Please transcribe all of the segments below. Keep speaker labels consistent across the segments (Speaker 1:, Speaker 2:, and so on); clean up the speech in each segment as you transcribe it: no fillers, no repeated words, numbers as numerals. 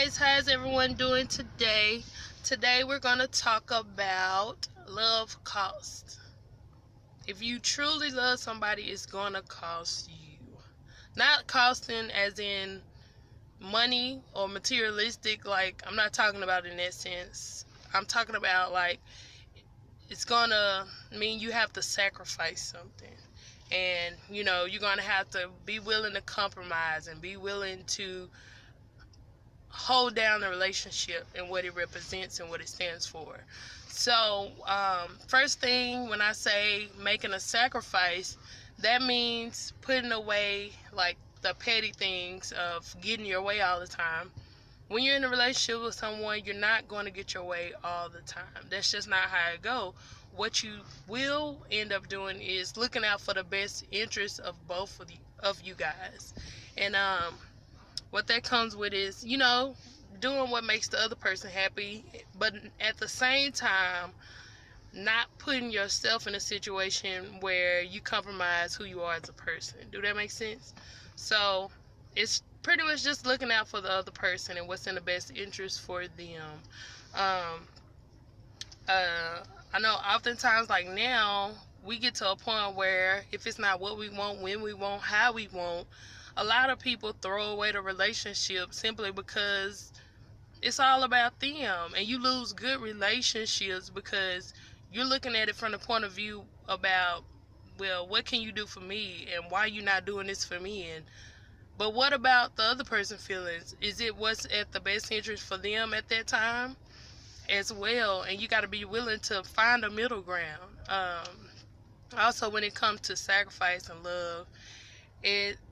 Speaker 1: guys, how's everyone doing today? Today we're going to talk about love cost. If you truly love somebody, it's going to cost you. Not costing as in money or materialistic, like I'm not talking about in that sense. I'm talking about like it's going to mean you have to sacrifice something. And you're going to have to be willing to compromise and be willing to hold down the relationship and what it represents and what it stands for. So first thing, when I say making a sacrifice, that means putting away like the petty things of getting your way all the time. When you're in a relationship with someone, you're not going to get your way all the time. That's just not how it goes. What you will end up doing is looking out for the best interests of both of you guys. And what that comes with is, doing what makes the other person happy, but at the same time, not putting yourself in a situation where you compromise who you are as a person. Do that make sense? So it's pretty much just looking out for the other person and what's in the best interest for them. I know oftentimes, like now, we get to a point where if it's not what we want, when we want, how we want, a lot of people throw away the relationship simply because it's all about them, and you lose good relationships because you're looking at it from the point of view about, well, what can you do for me, and why you not doing this for me? But what about the other person's feelings? Is it what's at the best interest for them at that time as well? And you got to be willing to find a middle ground. Also, when it comes to sacrifice and love,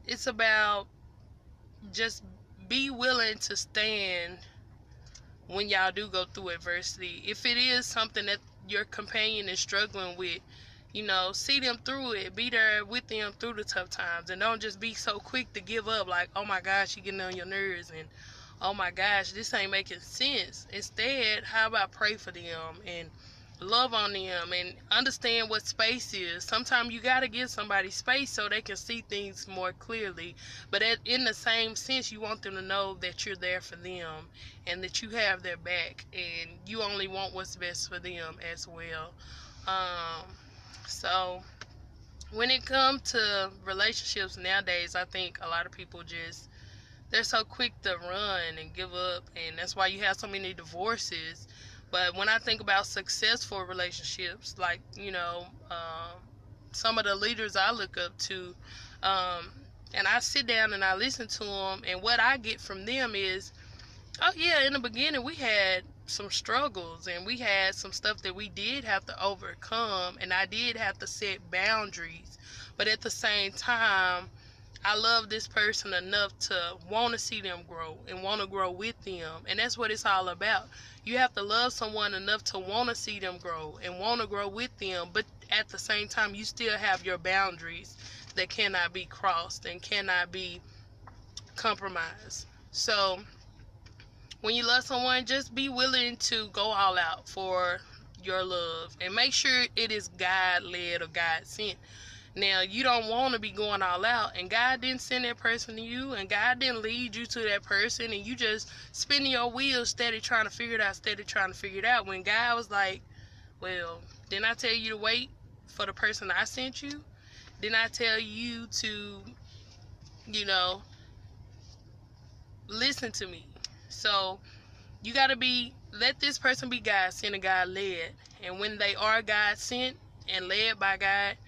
Speaker 1: it's about just be willing to stand when y'all do go through adversity. If it is something that your companion is struggling with, see them through it. Be there with them through the tough times, and don't just be so quick to give up, like, oh my gosh, you're getting on your nerves, and oh my gosh, this ain't making sense. Instead, how about pray for them and love on them and understand what space is. Sometimes you got to give somebody space so they can see things more clearly, but in the same sense, you want them to know that you're there for them and that you have their back and you only want what's best for them as well. So when it comes to relationships nowadays, I think a lot of people they're so quick to run and give up, and that's why you have so many divorces. But when I think about successful relationships, like, some of the leaders I look up to, and I sit down and I listen to them, and what I get from them is, oh yeah, in the beginning we had some struggles and we had some stuff that we did have to overcome, and I did have to set boundaries. But at the same time, I love this person enough to want to see them grow and want to grow with them. And that's what it's all about. You have to love someone enough to want to see them grow and want to grow with them. But at the same time, you still have your boundaries that cannot be crossed and cannot be compromised. So when you love someone, just be willing to go all out for your love. And make sure it is God-led or God-sent. Now, you don't want to be going all out, and God didn't send that person to you, and God didn't lead you to that person, and you just spinning your wheels steady trying to figure it out, when God was like, well, didn't I tell you to wait for the person I sent you? Didn't I tell you to, listen to me? So you got to let this person be God sent and God led, and when they are God sent and led by God,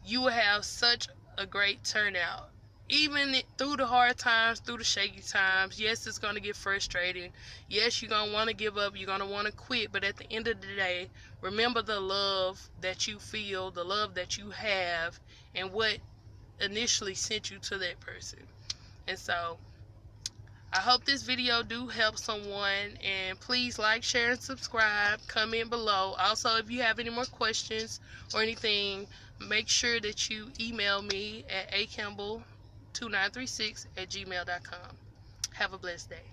Speaker 1: you will have such a great turnout. Even through the hard times, through the shaky times, yes, it's going to get frustrating. Yes, you're going to want to give up. You're going to want to quit. But at the end of the day, remember the love that you feel, the love that you have, and what initially sent you to that person. And so I hope this video do help someone, and please like, share, and subscribe. Comment below. Also, if you have any more questions or anything, make sure that you email me at acampbell2936@gmail.com. Have a blessed day.